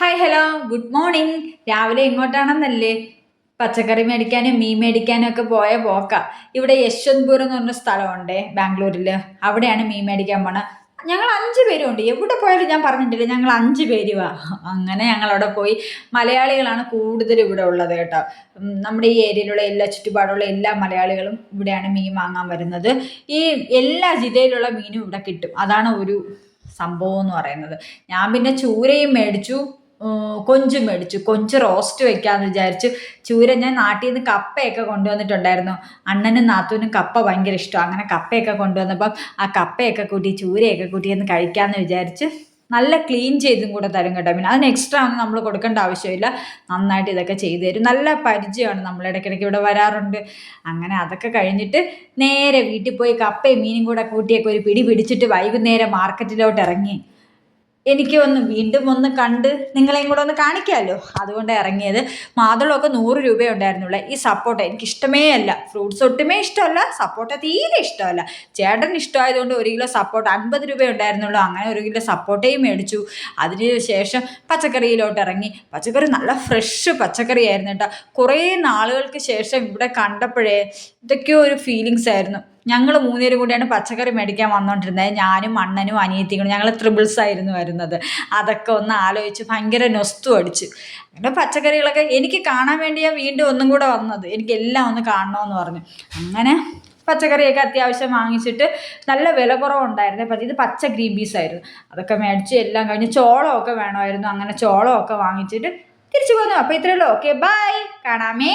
Hi hello good morning. രാവിലെ എങ്ങോട്ടാണെന്നല്ലേ? പച്ചക്കറി മേടിക്കാനും മീൻ മേടിക്കാനും ഒക്കെ പോയ പോക്ക. ഇവിടെ യശ്വന്ത്പൂർ എന്ന് പറഞ്ഞ സ്ഥലമുണ്ടേ ബാംഗ്ലൂരിൽ. അവിടെയാണ് മീൻ മേടിക്കാൻ പോണത്. ഞങ്ങൾ 5 പേരുണ്ട്. എവിടെ പോയാലും ഞാൻ പറഞ്ഞിട്ടില്ല, ഞങ്ങൾ 5 പേരുവാ. അങ്ങനെ ഞങ്ങൾ അവിടെ പോയി. മലയാളികളാണ് കൂടുതൽ ഇവിടെ ഉള്ളത് കേട്ടോ. നമ്മുടെ ഈ ഏരിയയിലുള്ള എല്ലാ ചുറ്റുപാടുള്ള എല്ലാ മലയാളികളും ഇവിടെയാണ് മീൻ വാങ്ങാൻ വരുന്നത്. ഈ എല്ലാ ജില്ലയിലുള്ള മീനും ഇവിടെ കിട്ടും. അതാണ് ഒരു സംഭവം എന്ന് പറയുന്നത്. ഞാൻ പിന്നെ ചൂരയും മേടിച്ചു, കൊഞ്ചും മേടിച്ചു. കൊഞ്ച് റോസ്റ്റ് വെക്കാമെന്ന് വിചാരിച്ചു. ചൂര ഞാൻ നാട്ടിൽ നിന്ന് കപ്പയൊക്കെ കൊണ്ടുവന്നിട്ടുണ്ടായിരുന്നു. അണ്ണനും നാത്തൂനും കപ്പ ഭയങ്കര ഇഷ്ടമാണ്. അങ്ങനെ കപ്പയൊക്കെ കൊണ്ടുവന്നപ്പം ആ കപ്പയൊക്കെ കൂട്ടി ചൂരയൊക്കെ കൂട്ടി ഒന്ന് കഴിക്കാമെന്ന് വിചാരിച്ച്. നല്ല ക്ലീൻ ചെയ്തും കൂടെ തരും കേട്ടോ. പിന്നെ അതിന് എക്സ്ട്രാ ഒന്നും നമ്മൾ കൊടുക്കേണ്ട ആവശ്യമില്ല. നന്നായിട്ട് ഇതൊക്കെ ചെയ്തു തരും. നല്ല പരിചയമാണ്, നമ്മൾ ഇടയ്ക്കിടയ്ക്ക് ഇവിടെ വരാറുണ്ട്. അങ്ങനെ അതൊക്കെ കഴിഞ്ഞിട്ട് നേരെ വീട്ടിൽ പോയി കപ്പയും മീനും കൂടെ കൂട്ടിയൊക്കെ ഒരു പിടി പിടിച്ചിട്ട് വൈകുന്നേരം മാർക്കറ്റിലോട്ട് ഇറങ്ങി. എനിക്ക് വീണ്ടും ഒന്ന് കണ്ട് നിങ്ങളെയും കൂടെ ഒന്ന് കാണിക്കാമല്ലോ, അതുകൊണ്ട് ഇറങ്ങിയത്. മാതളമൊക്കെ 100 രൂപ ഉണ്ടായിരുന്നുള്ളൂ. ഈ സപ്പോട്ട എനിക്ക് ഇഷ്ടമേ അല്ല, ഫ്രൂട്ട്സ് ഒട്ടുമേ ഇഷ്ടമല്ല, സപ്പോട്ട തീരെ ഇഷ്ടമല്ല. ചേട്ടൻ ഇഷ്ടമായതുകൊണ്ട് 1 കിലോ സപ്പോട്ട 50 രൂപ ഉണ്ടായിരുന്നുള്ളൂ. അങ്ങനെ 1 കിലോ സപ്പോട്ടയും മേടിച്ചു. അതിന് ശേഷം പച്ചക്കറിയിലോട്ട് ഇറങ്ങി. പച്ചക്കറി നല്ല ഫ്രഷ് പച്ചക്കറി ആയിരുന്നു കേട്ടോ. കുറേ നാളുകൾക്ക് ശേഷം ഇവിടെ കണ്ടപ്പോഴേ ഇതൊക്കെയോ ഒരു ഫീലിങ്സ് ആയിരുന്നു. ഞങ്ങൾ 3 പേരും കൂടിയാണ് പച്ചക്കറി മേടിക്കാൻ വന്നുകൊണ്ടിരുന്നത്. ഞാനും അണ്ണനും അനിയത്തിയും കൂടി. ഞങ്ങൾ ട്രിപ്പിൾസ് ആയിരുന്നു വരുന്നത്. അതൊക്കെ ഒന്ന് ആലോചിച്ച് ഭയങ്കര നൊസ്തു അടിച്ചു. അങ്ങനെ പച്ചക്കറികളൊക്കെ എനിക്ക് കാണാൻ വേണ്ടിയാണ് വീണ്ടും ഒന്നും കൂടെ വന്നത്. എനിക്കെല്ലാം ഒന്ന് കാണണമെന്ന് പറഞ്ഞു. അങ്ങനെ പച്ചക്കറിയൊക്കെ അത്യാവശ്യം വാങ്ങിച്ചിട്ട് നല്ല വില കുറവുണ്ടായിരുന്നു. അപ്പം ഇത് പച്ച ഗ്രീൻ പീസ് ആയിരുന്നു. അതൊക്കെ മേടിച്ച് എല്ലാം കഴിഞ്ഞ് ചോളമൊക്കെ വേണമായിരുന്നു. അങ്ങനെ ചോളമൊക്കെ വാങ്ങിച്ചിട്ട് തിരിച്ചു പോന്നു. അപ്പോൾ ഇത്രയേ ഉള്ളൂ. Okay, bye, കാണാമേ.